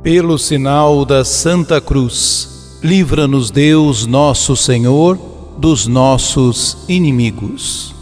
Pelo sinal da Santa Cruz, livra-nos Deus nosso Senhor dos nossos inimigos.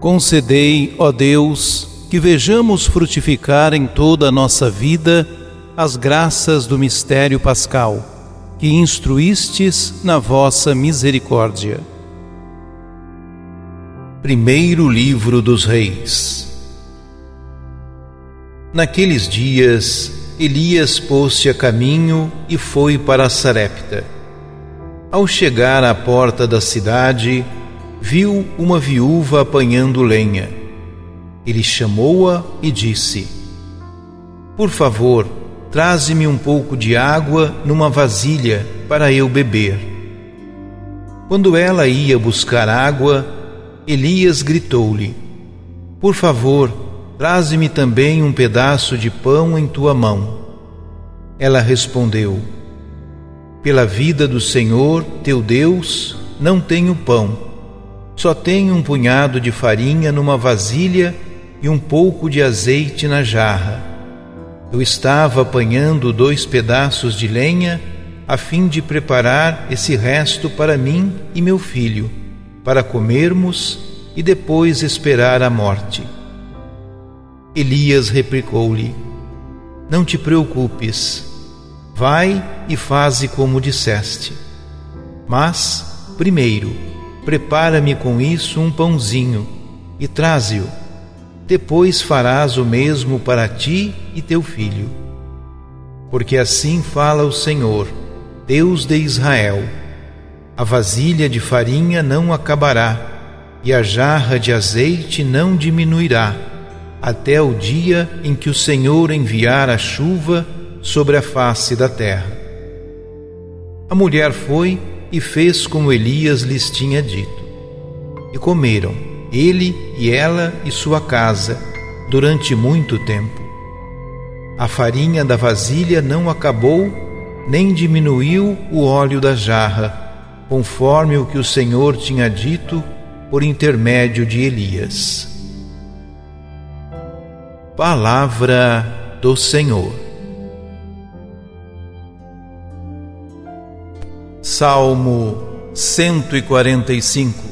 Concedei, ó Deus, que vejamos frutificar em toda a nossa vida as graças do mistério pascal, que instruístes na vossa misericórdia. Primeiro livro dos Reis. Naqueles dias, Elias pôs-se a caminho e foi para Sarepta. Ao chegar à porta da cidade, viu uma viúva apanhando lenha. Ele chamou-a e disse: "Por favor, traze-me um pouco de água numa vasilha para eu beber." Quando ela ia buscar água, Elias gritou-lhe: "Por favor, traze-me também um pedaço de pão em tua mão." Ela respondeu: "Pela vida do Senhor, teu Deus, não tenho pão. Só tenho um punhado de farinha numa vasilha e um pouco de azeite na jarra. Eu estava apanhando 2 pedaços de lenha a fim de preparar esse resto para mim e meu filho, para comermos e depois esperar a morte." Elias replicou-lhe: "Não te preocupes, vai e faze como disseste. Mas, primeiro, prepara-me com isso um pãozinho e traze-o. Depois farás o mesmo para ti e teu filho. Porque assim fala o Senhor, Deus de Israel: a vasilha de farinha não acabará, e a jarra de azeite não diminuirá, até o dia em que o Senhor enviar a chuva sobre a face da terra." A mulher foi e fez como Elias lhes tinha dito. E comeram, ele e ela e sua casa, durante muito tempo. A farinha da vasilha não acabou, nem diminuiu o óleo da jarra, conforme o que o Senhor tinha dito por intermédio de Elias. Palavra do Senhor. Salmo 145.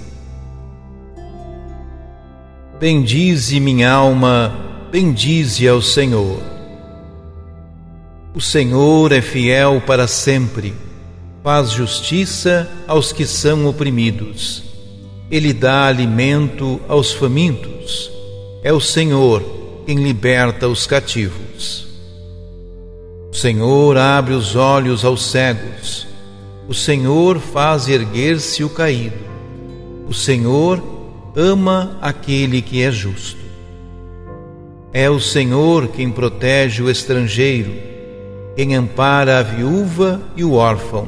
Bendize minha alma, bendize ao Senhor. O Senhor é fiel para sempre, faz justiça aos que são oprimidos. Ele dá alimento aos famintos. É o Senhor quem liberta os cativos. O Senhor abre os olhos aos cegos. O Senhor faz erguer-se o caído. O Senhor ama aquele que é justo. É o Senhor quem protege o estrangeiro, quem ampara a viúva e o órfão,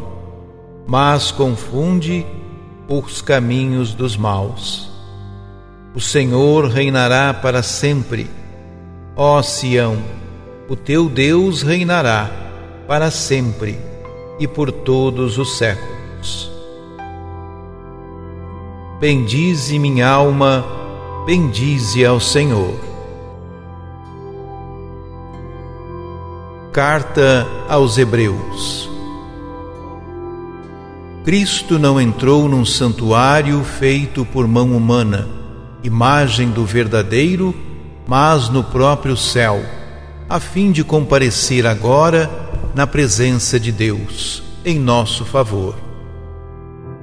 mas confunde os caminhos dos maus. O Senhor reinará para sempre. Ó Sião, o teu Deus reinará para sempre e por todos os séculos. Bendize minha alma, bendize ao Senhor. Carta aos Hebreus. Cristo não entrou num santuário feito por mão humana, imagem do verdadeiro, mas no próprio céu, a fim de comparecer agora na presença de Deus, em nosso favor.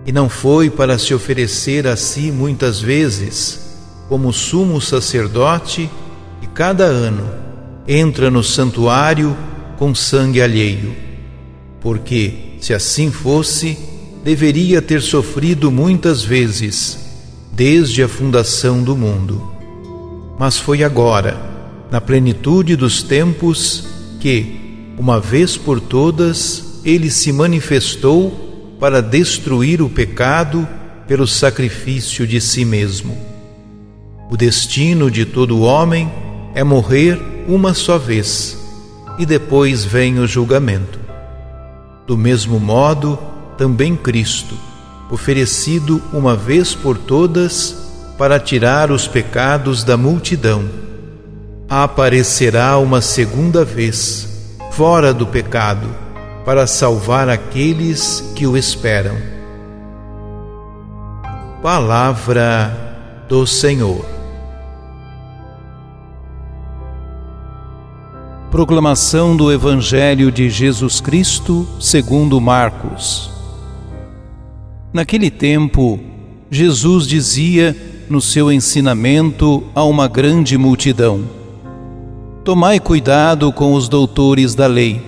E não foi para se oferecer a si muitas vezes, como sumo sacerdote, que cada ano entra no santuário com sangue alheio, porque, se assim fosse, deveria ter sofrido muitas vezes, desde a fundação do mundo. Mas foi agora, na plenitude dos tempos, que, uma vez por todas, ele se manifestou para destruir o pecado pelo sacrifício de si mesmo. O destino de todo homem é morrer uma só vez, e depois vem o julgamento. Do mesmo modo, também Cristo, oferecido uma vez por todas para tirar os pecados da multidão, aparecerá uma segunda vez, fora do pecado, para salvar aqueles que o esperam. Palavra do Senhor. Proclamação do Evangelho de Jesus Cristo segundo Marcos. Naquele tempo, Jesus dizia no seu ensinamento a uma grande multidão: tomai cuidado com os doutores da lei.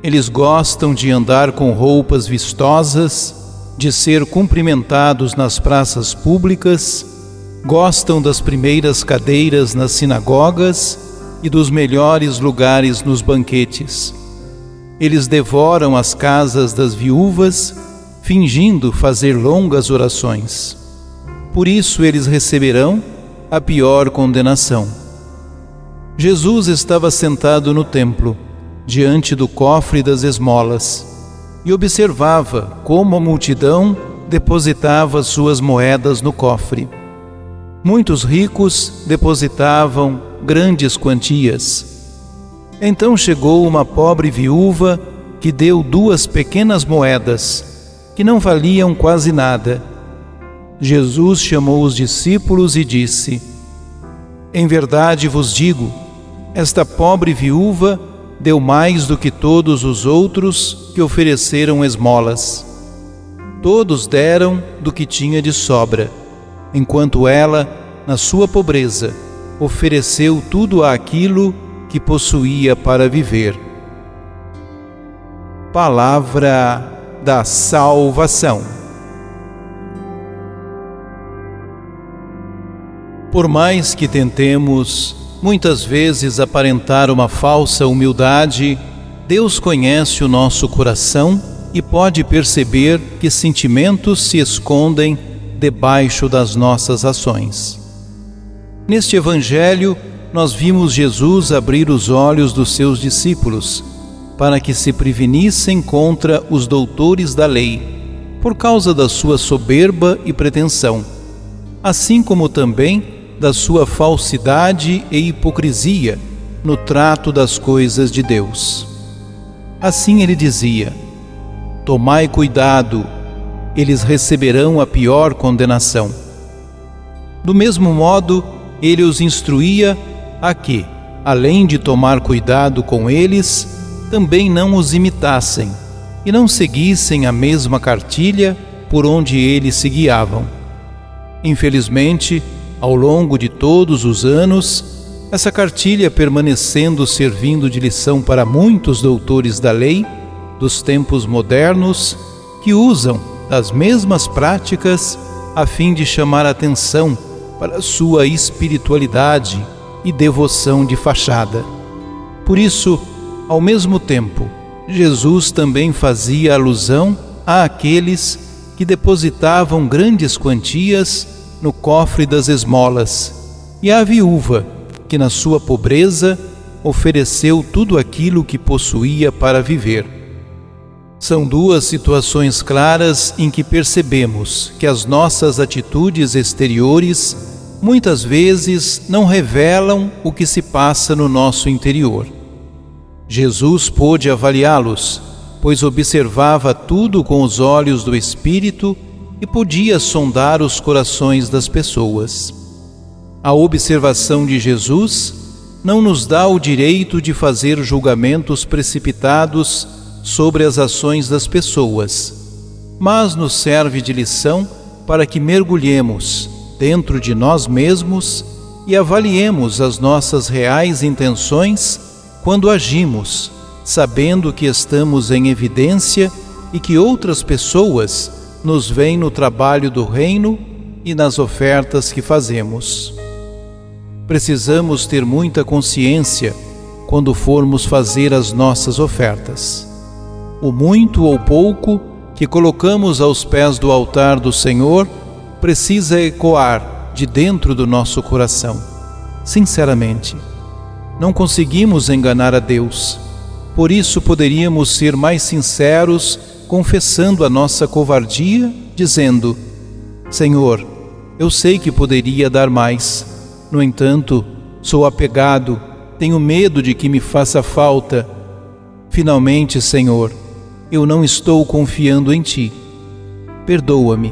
Eles gostam de andar com roupas vistosas, de ser cumprimentados nas praças públicas, gostam das primeiras cadeiras nas sinagogas e dos melhores lugares nos banquetes. Eles devoram as casas das viúvas, fingindo fazer longas orações. Por isso eles receberão a pior condenação. Jesus estava sentado no templo, diante do cofre das esmolas, e observava como a multidão depositava suas moedas no cofre. Muitos ricos depositavam grandes quantias. Então chegou uma pobre viúva que deu 2 pequenas moedas, que não valiam quase nada. Jesus chamou os discípulos e disse: em verdade vos digo, esta pobre viúva deu mais do que todos os outros que ofereceram esmolas. Todos deram do que tinha de sobra, enquanto ela, na sua pobreza, ofereceu tudo aquilo que possuía para viver. Palavra da salvação. Por mais que tentemos muitas vezes aparentar uma falsa humildade, Deus conhece o nosso coração e pode perceber que sentimentos se escondem debaixo das nossas ações. Neste Evangelho, nós vimos Jesus abrir os olhos dos seus discípulos para que se prevenissem contra os doutores da lei, por causa da sua soberba e pretensão, assim como também da sua falsidade e hipocrisia no trato das coisas de Deus. Assim ele dizia: tomai cuidado, eles receberão a pior condenação. Do mesmo modo, ele os instruía a que, além de tomar cuidado com eles, também não os imitassem e não seguissem a mesma cartilha por onde eles se guiavam. Infelizmente, ao longo de todos os anos, essa cartilha permanecendo servindo de lição para muitos doutores da lei dos tempos modernos que usam das mesmas práticas a fim de chamar a atenção para sua espiritualidade e devoção de fachada. Por isso, ao mesmo tempo, Jesus também fazia alusão àqueles que depositavam grandes quantias no cofre das esmolas, e à viúva, que na sua pobreza ofereceu tudo aquilo que possuía para viver. São 2 situações claras em que percebemos que as nossas atitudes exteriores muitas vezes não revelam o que se passa no nosso interior. Jesus pôde avaliá-los, pois observava tudo com os olhos do Espírito e podia sondar os corações das pessoas. A observação de Jesus não nos dá o direito de fazer julgamentos precipitados sobre as ações das pessoas, mas nos serve de lição para que mergulhemos dentro de nós mesmos e avaliemos as nossas reais intenções quando agimos, sabendo que estamos em evidência e que outras pessoas nos veem no trabalho do reino e nas ofertas que fazemos. Precisamos ter muita consciência quando formos fazer as nossas ofertas. O muito ou pouco que colocamos aos pés do altar do Senhor precisa ecoar de dentro do nosso coração. Sinceramente, não conseguimos enganar a Deus. Por isso poderíamos ser mais sinceros, confessando a nossa covardia, dizendo: Senhor, eu sei que poderia dar mais. No entanto, sou apegado, tenho medo de que me faça falta. Finalmente, Senhor, eu não estou confiando em Ti. Perdoa-me.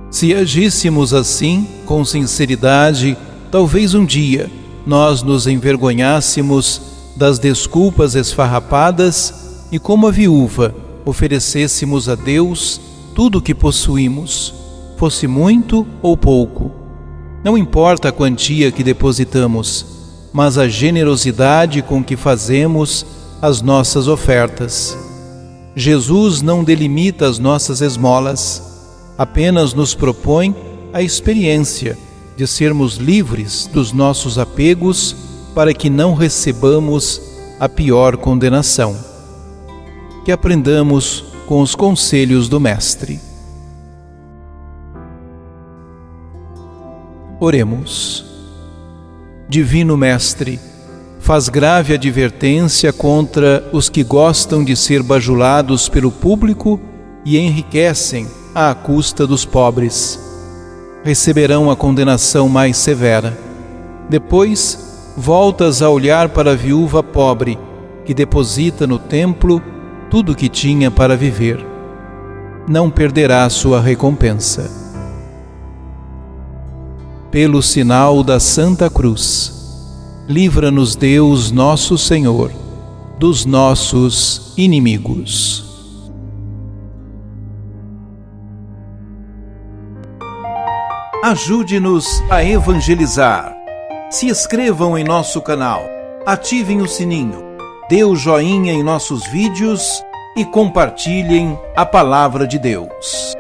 Se agíssemos assim, com sinceridade, talvez um dia nós nos envergonhássemos das desculpas esfarrapadas e, como a viúva, oferecêssemos a Deus tudo o que possuímos, fosse muito ou pouco. Não importa a quantia que depositamos, mas a generosidade com que fazemos as nossas ofertas. Jesus não delimita as nossas esmolas, apenas nos propõe a experiência de sermos livres dos nossos apegos para que não recebamos a pior condenação. Que aprendamos com os conselhos do Mestre. Oremos. Divino Mestre, faz grave advertência contra os que gostam de ser bajulados pelo público e enriquecem à custa dos pobres. Receberão a condenação mais severa. Depois, voltas a olhar para a viúva pobre, que deposita no templo tudo o que tinha para viver. Não perderá sua recompensa. Pelo sinal da Santa Cruz, livra-nos Deus nosso Senhor dos nossos inimigos. Ajude-nos a evangelizar. Se inscrevam em nosso canal, ativem o sininho, dê o joinha em nossos vídeos e compartilhem a palavra de Deus.